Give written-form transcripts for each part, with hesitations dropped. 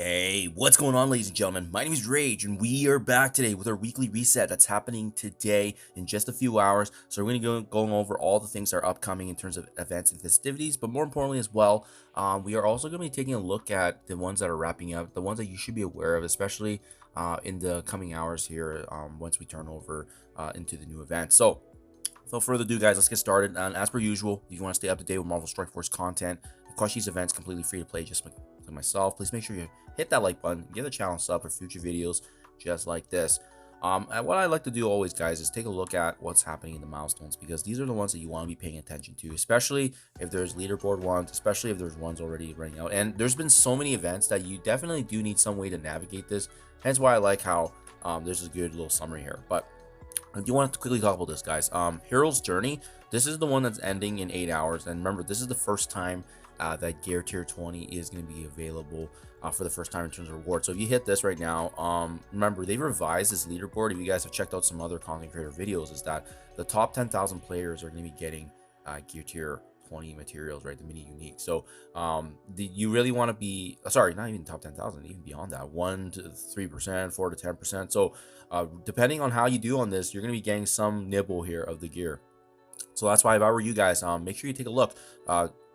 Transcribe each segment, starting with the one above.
Hey, what's going on, ladies and gentlemen? My name is Rage, and we are back today with our weekly reset that's happening today in just a few hours. So we're going to go going over all the things that are upcoming in terms of events and festivities, but more importantly as well, we are also going to be taking a look at the ones that are wrapping up, the ones that you should be aware of, especially in the coming hours here once we turn over into the new event. So without further ado, guys, let's get started. And as per usual, if you want to stay up to date with Marvel Strike Force content, crush these events completely free to play, just like myself. Please make sure you hit that like button, give the channel a sub for future videos just like this. And what I like to do always, guys, is take a look at what's happening in the milestones, because these are the ones that you want to be paying attention to, especially if there's leaderboard ones, especially if there's ones already running out. And there's been so many events that you definitely do need some way to navigate this. Hence why I like how there's a good little summary here. But I do want to quickly talk about this, guys. Hero's Journey. This is the one that's ending in 8 hours, and remember, this is the first time that Gear Tier 20 is going to be available for the first time in terms of reward. So if you hit this right now, remember, they've revised this leaderboard. If you guys have checked out some other content creator videos, is that the top 10,000 players are going to be getting Gear Tier 20 materials, right? The mini unique. So you really want to be sorry, not even top 10,000, even beyond that, 1 to 3%, 4 to 10%. So depending on how you do on this, you're going to be getting some nibble here of the gear. So that's why, if I were you guys, make sure you take a look.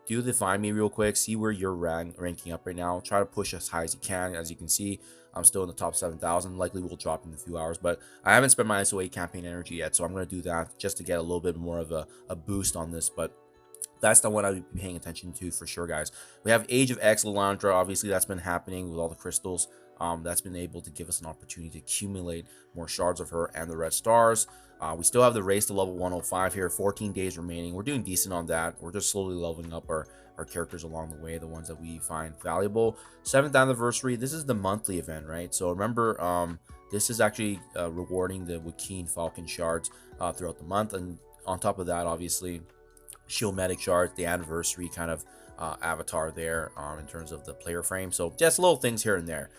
Do the find me real quick, see where you're ranking up right now. Try to push as high as you can. As you can see, I'm still in the top 7,000. Likely will drop in a few hours, but I haven't spent my SOA campaign energy yet, so I'm going to do that just to get a little bit more of a boost on this. But that's the one I'd be paying attention to for sure, guys. We have Age of X Lilandra. Obviously, that's been happening with all the crystals. That's been able to give us an opportunity to accumulate more shards of her and the red stars. We still have the race to level 105 here, 14 days remaining. We're doing decent on that. We're just slowly leveling up our characters along the way, the ones that we find valuable. 7th anniversary, this is the monthly event, right? So remember, this is actually rewarding the Wakeen Falcon shards throughout the month. And on top of that, obviously, Shield Medic shards, the anniversary kind of avatar there in terms of the player frame. So just little things here and there.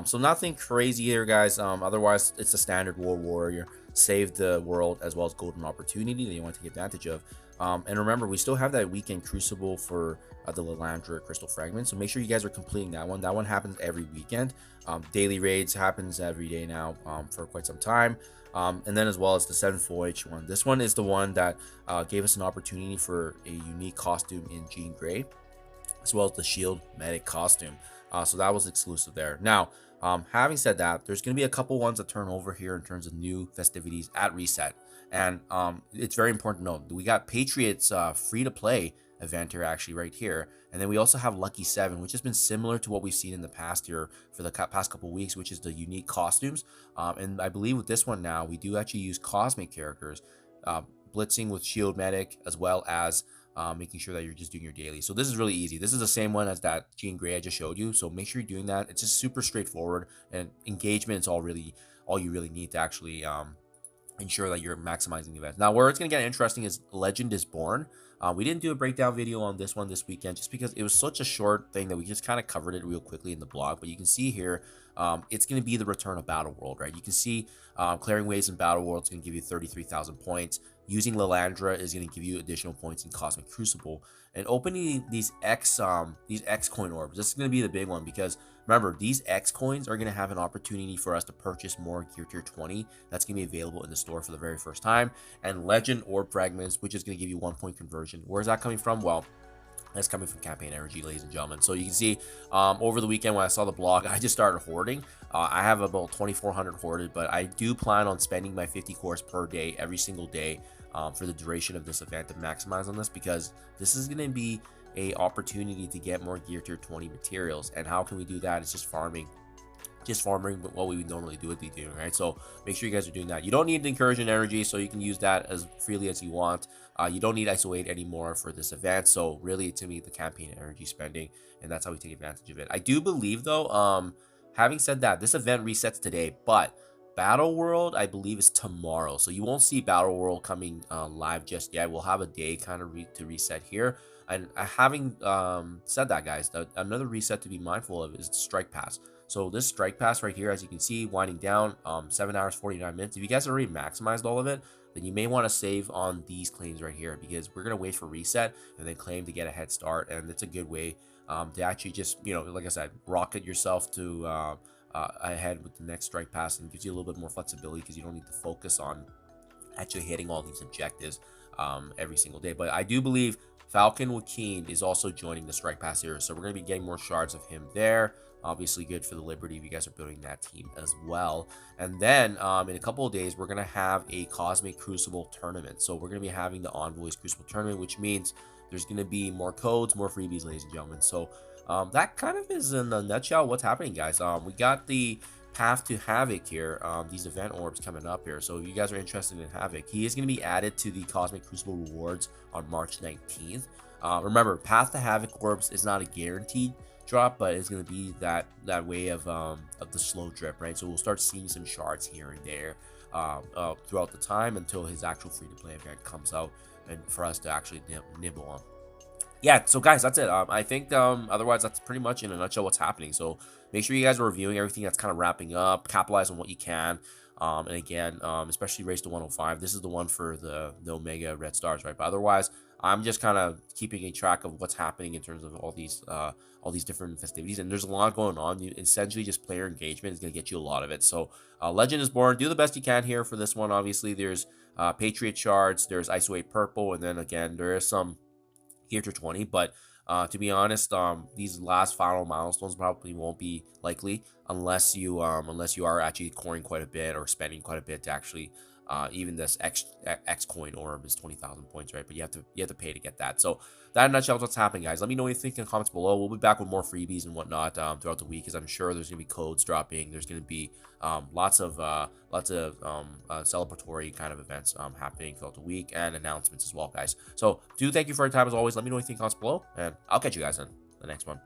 So nothing crazy here, guys. Otherwise, it's a standard War Warrior, save the world, as well as golden opportunity that you want to take advantage of. And remember, we still have that weekend crucible for the Lilandra crystal fragment, so make sure you guys are completing that one. That one happens every weekend. Daily raids happens every day now for quite some time. And then, as well as the 7th Voyage one. This one is the one that gave us an opportunity for a unique costume in Jean Grey, as well as the Shield Medic costume. So that was exclusive there. Now, having said that, there's going to be a couple ones that turn over here in terms of new festivities at reset. And it's very important to note, we got Patriot's free-to-play event here, actually, right here. And then we also have Lucky 7, which has been similar to what we've seen in the past year for the past couple weeks, which is the unique costumes. And I believe with this one now, we do actually use cosmic characters, blitzing with Shield Medic, as well as making sure that you're just doing your daily. So this is really easy. This is the same one as that Jean Grey I just showed you. So make sure you're doing that. It's just super straightforward, and engagement is all you really need to actually ensure that you're maximizing the event. Now, where it's going to get interesting is Legend is Born. We didn't do a breakdown video on this one this weekend just because it was such a short thing that we just kind of covered it real quickly in the blog. But you can see here, it's going to be the return of Battleworld, right? You can see clearing waves in Battleworld is going to give you 33,000 points. Using Lilandra is going to give you additional points in Cosmic Crucible. And opening these X coin orbs, this is going to be the big one, because remember, these X coins are going to have an opportunity for us to purchase more Gear Tier 20. That's going to be available in the store for the very first time. And Legend Orb Fragments, which is going to give you 1 point conversion. Where's that coming from? Well, that's coming from campaign energy, ladies and gentlemen. So you can see over the weekend when I saw the blog, I just started hoarding. I have about 2,400 hoarded, but I do plan on spending my 50 cores per day, every single day, for the duration of this event to maximize on this, because this is going to be a opportunity to get more Gear Tier 20 materials. And how can we do that? It's just farming what we would normally do with the doing, right? So make sure you guys are doing that. You don't need the incursion energy, so you can use that as freely as you want. You don't need ISO 8 anymore for this event, so really, to me, the campaign energy spending, and that's how we take advantage of it. I do believe, though, having said that, this event resets today, but Battle World, I believe, is tomorrow, so you won't see Battle World coming live just yet. We'll have a day kind of to reset here. And having said that, guys, another reset to be mindful of is the Strike Pass. So this Strike Pass right here, as you can see, winding down, 7 hours, 49 minutes. If you guys already maximized all of it, then you may want to save on these claims right here, because we're going to wait for reset and then claim to get a head start. And it's a good way to actually just, like I said, rocket yourself to ahead with the next strike pass, and gives you a little bit more flexibility because you don't need to focus on actually hitting all these objectives every single day. But I do believe Falcon with Keen is also joining the strike pass era, so we're going to be getting more shards of him there. Obviously good for the Liberty if you guys are building that team as well. And then in a couple of days, we're going to have a Cosmic Crucible tournament. So we're going to be having the Envoys Crucible tournament, which means there's going to be more codes, more freebies, ladies and gentlemen. So that kind of is in a nutshell what's happening, guys. We got the Path to Havoc here, these event orbs coming up here. So if you guys are interested in Havoc, he is going to be added to the Cosmic Crucible rewards on March 19th. Remember, Path to Havoc orbs is not a guaranteed drop, but it's going to be that way of the slow drip, right? So we'll start seeing some shards here and there throughout the time until his actual free-to-play event comes out, and for us to actually nibble on. Yeah, so guys, that's it. I think otherwise that's pretty much in a nutshell what's happening. So make sure you guys are reviewing everything that's kind of wrapping up, capitalize on what you can. And again, especially Race to 105, this is the one for the Omega Red Stars, right? But otherwise, I'm just kind of keeping a track of what's happening in terms of all these different festivities, and there's a lot going on. Essentially, just player engagement is going to get you a lot of it. So Legend is Born, do the best you can here for this one. Obviously, there's Patriot Shards, there's Isolate Purple, and then again, there is some Gear 20, but to be honest, these last final milestones probably won't be likely unless you are actually coring quite a bit or spending quite a bit to actually even this X coin orb is 20,000 points, right? But you have to pay to get that. So that in a nutshell is what's happening, guys. Let me know what you think in the comments below. We'll be back with more freebies and whatnot throughout the week, because I'm sure there's gonna be codes dropping. There's gonna be lots of celebratory kind of events happening throughout the week, and announcements as well, guys. So thank you for your time as always. Let me know what you think in the comments below, and I'll catch you guys in the next one.